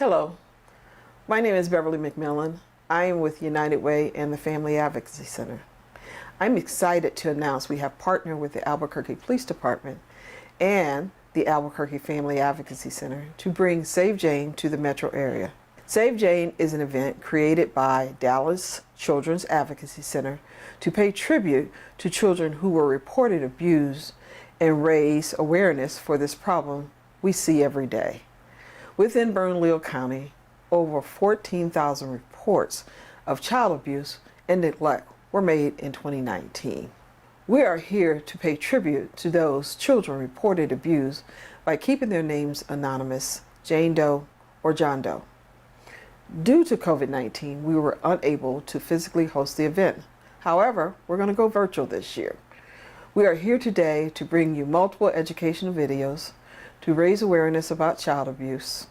Hello, my name is Beverly McMillan. I am with United Way and the Family Advocacy Center. I'm excited to announce we have partnered with the Albuquerque Police Department and the Albuquerque Family Advocacy Center to bring Save Jane to the metro area. Save Jane is an event created by Dallas Children's Advocacy Center to pay tribute to children who were reported abused and raise awareness for this problem we see every day. Within Bernalillo County, over 14,000 reports of child abuse and neglect were made in 2019. We are here to pay tribute to those children reported abused by keeping their names anonymous, Jane Doe or John Doe. Due to COVID-19, we were unable to physically host the event. However, we're going to go virtual this year. We are here today to bring you multiple educational videos to raise awareness about child abuse.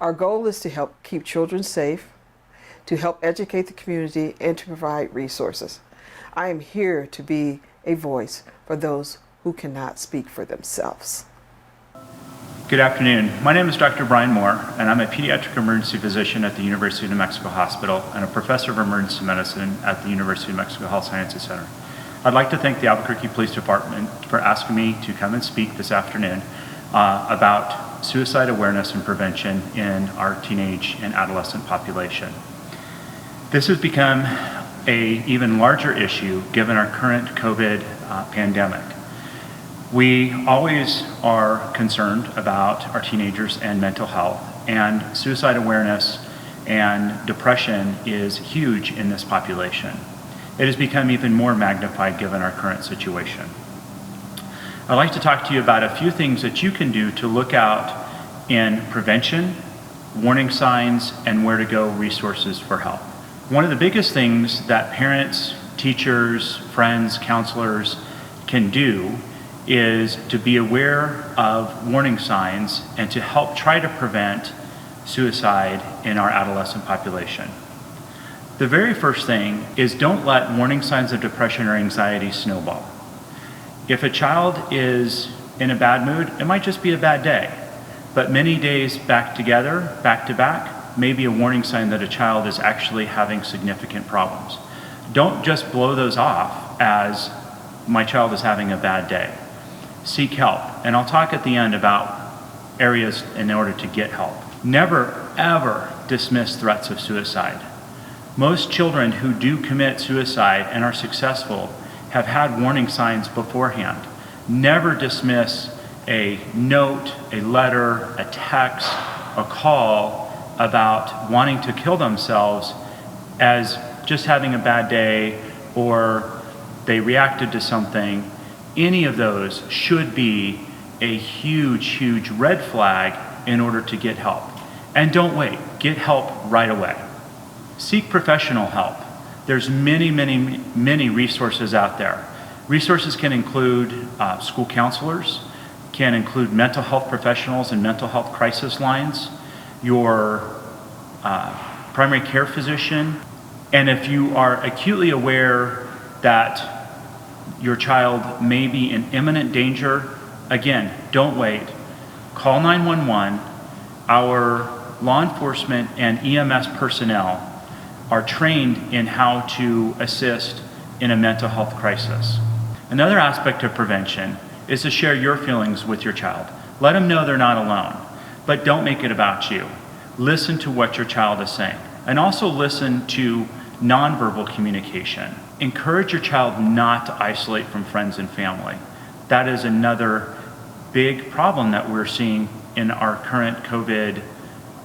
Our goal is to help keep children safe, to help educate the community, and to provide resources. I am here to be a voice for those who cannot speak for themselves. Good afternoon. My name is Dr. Brian Moore, and I'm a pediatric emergency physician at the University of New Mexico Hospital and a professor of emergency medicine at the University of New Mexico Health Sciences Center. I'd like to thank the Albuquerque Police Department for asking me to come and speak this afternoon about suicide awareness and prevention in our teenage and adolescent population. This has become an even larger issue given our current COVID pandemic. We always are concerned about our teenagers and mental health, and suicide awareness and depression is huge in this population. It has become even more magnified given our current situation. I'd like to talk to you about a few things that you can do to look out in prevention, warning signs, and where to go resources for help. One of the biggest things that parents, teachers, friends, counselors can do is to be aware of warning signs and to help try to prevent suicide in our adolescent population. The very first thing is don't let warning signs of depression or anxiety snowball. If a child is in a bad mood, it might just be a bad day. But many days back together, back to back, may be a warning sign that a child is actually having significant problems. Don't just blow those off as my child is having a bad day. Seek help. And I'll talk at the end about areas in order to get help. Never, ever dismiss threats of suicide. Most children who do commit suicide and are successful have had warning signs beforehand. Never dismiss a note, a letter, a text, a call about wanting to kill themselves as just having a bad day or they reacted to something. Any of those should be a huge, huge red flag in order to get help. And don't wait, get help right away. Seek professional help. There's many, many, many resources out there. Resources can include school counselors, can include mental health professionals and mental health crisis lines, your primary care physician, and if you are acutely aware that your child may be in imminent danger, again, don't wait. Call 911. Our law enforcement and EMS personnel are trained in how to assist in a mental health crisis. Another aspect of prevention is to share your feelings with your child. Let them know they're not alone, but don't make it about you. Listen to what your child is saying, and also listen to nonverbal communication. Encourage your child not to isolate from friends and family. That is another big problem that we're seeing in our current COVID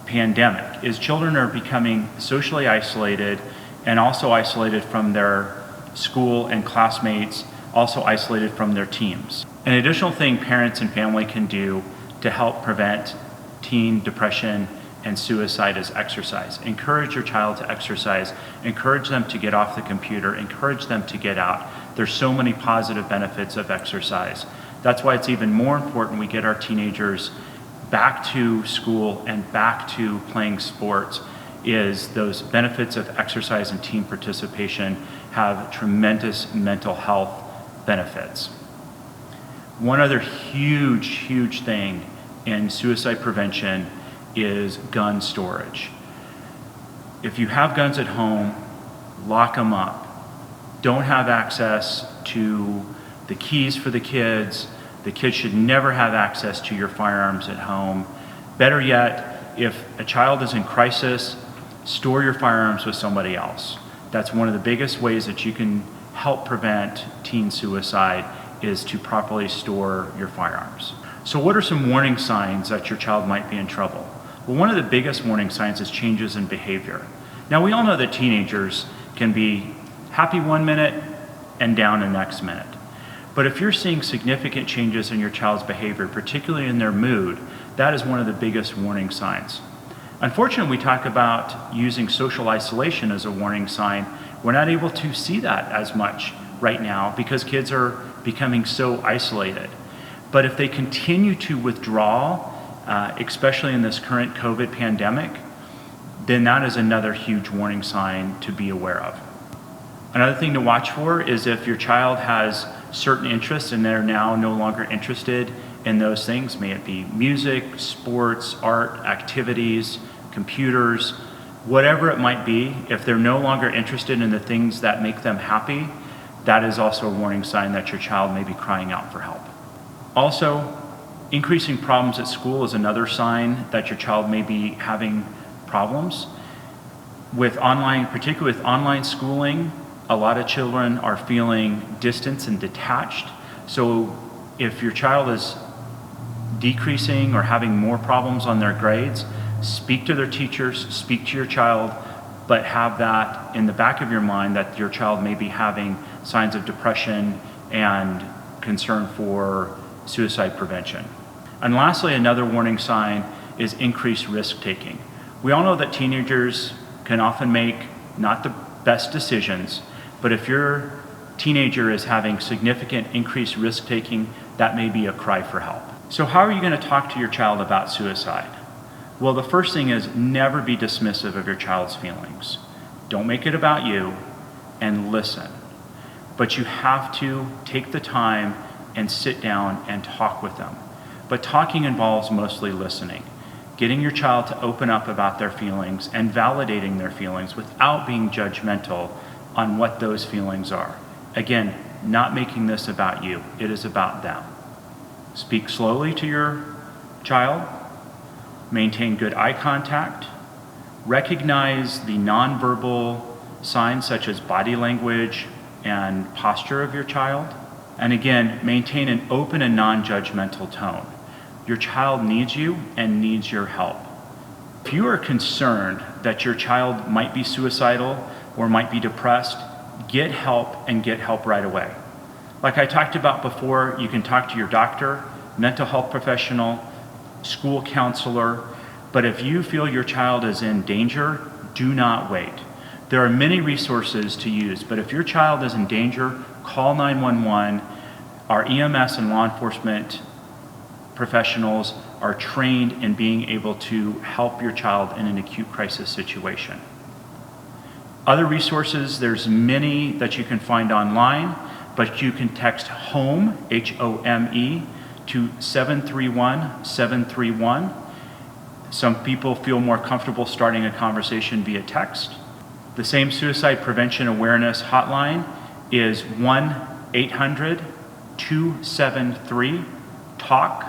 pandemic, is children are becoming socially isolated and also isolated from their school and classmates, also isolated from their teams. An additional thing parents and family can do to help prevent teen depression and suicide is exercise. Encourage your child to exercise. Encourage them to get off the computer. Encourage them to get out. There's so many positive benefits of exercise. That's why it's even more important we get our teenagers back to school and back to playing sports, is those benefits of exercise and team participation have tremendous mental health benefits. One other huge, huge thing in suicide prevention is gun storage. If you have guns at home, lock them up. Don't have access to the keys for the kids. The kids should never have access to your firearms at home. Better yet, if a child is in crisis, store your firearms with somebody else. That's one of the biggest ways that you can help prevent teen suicide, is to properly store your firearms. So what are some warning signs that your child might be in trouble? Well, one of the biggest warning signs is changes in behavior. Now, we all know that teenagers can be happy one minute and down the next minute. But if you're seeing significant changes in your child's behavior, particularly in their mood, that is one of the biggest warning signs. Unfortunately, we talk about using social isolation as a warning sign. We're not able to see that as much right now because kids are becoming so isolated. But if they continue to withdraw, especially in this current COVID pandemic, then that is another huge warning sign to be aware of. Another thing to watch for is if your child has certain interests and they're now no longer interested in those things, may it be music, sports, art, activities, computers, whatever it might be, if they're no longer interested in the things that make them happy, that is also a warning sign that your child may be crying out for help. Also, increasing problems at school is another sign that your child may be having problems. With online, particularly with online schooling, a lot of children are feeling distant and detached. So if your child is decreasing or having more problems on their grades, speak to their teachers, speak to your child, but have that in the back of your mind that your child may be having signs of depression and concern for suicide prevention. And lastly, another warning sign is increased risk-taking. We all know that teenagers can often make not the best decisions, but if your teenager is having significant increased risk-taking, that may be a cry for help. So how are you going to talk to your child about suicide? Well, the first thing is never be dismissive of your child's feelings. Don't make it about you, and listen. But you have to take the time and sit down and talk with them. But talking involves mostly listening. Getting your child to open up about their feelings and validating their feelings without being judgmental on what those feelings are. Again, not making this about you. It is about them. Speak slowly to your child. Maintain good eye contact. Recognize the nonverbal signs such as body language and posture of your child. And again, maintain an open and non-judgmental tone. Your child needs you and needs your help. If you are concerned that your child might be suicidal or might be depressed, get help and get help right away. Like I talked about before, you can talk to your doctor, mental health professional, school counselor, but if you feel your child is in danger, do not wait. There are many resources to use, but if your child is in danger, call 911. Our EMS and law enforcement professionals are trained in being able to help your child in an acute crisis situation. Other resources, there's many that you can find online, but you can text HOME, H-O-M-E, to 731-731. Some people feel more comfortable starting a conversation via text. The same suicide prevention awareness hotline is 1-800-273-TALK.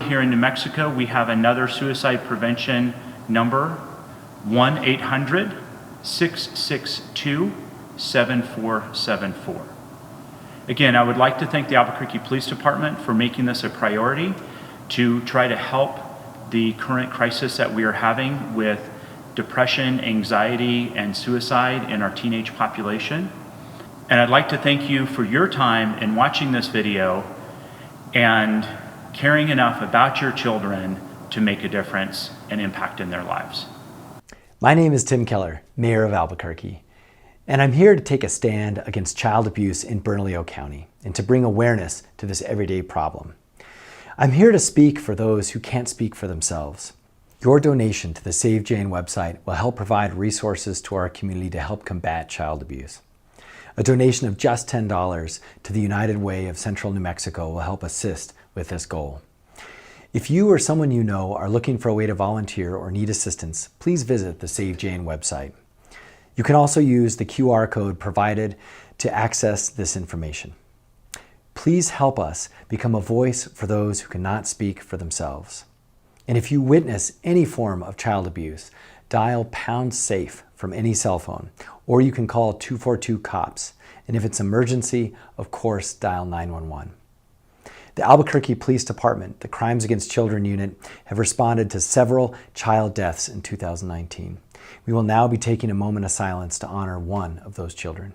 Here in New Mexico, we have another suicide prevention number, 1-800-662-7474. Again, I would like to thank the Albuquerque Police Department for making this a priority to try to help the current crisis that we are having with depression, anxiety, and suicide in our teenage population. And I'd like to thank you for your time in watching this video and caring enough about your children to make a difference and impact in their lives. My name is Tim Keller, Mayor of Albuquerque, and I'm here to take a stand against child abuse in Bernalillo County and to bring awareness to this everyday problem. I'm here to speak for those who can't speak for themselves. Your donation to the Save Jane website will help provide resources to our community to help combat child abuse. A donation of just $10 to the United Way of Central New Mexico will help assist with this goal. If you or someone you know are looking for a way to volunteer or need assistance, please visit the Save Jane website. You can also use the QR code provided to access this information. Please help us become a voice for those who cannot speak for themselves. And if you witness any form of child abuse, dial #SAFE from any cell phone, or you can call 242-COPS. And if it's emergency, of course, dial 911. The Albuquerque Police Department, the Crimes Against Children Unit, have responded to several child deaths in 2019. We will now be taking a moment of silence to honor one of those children.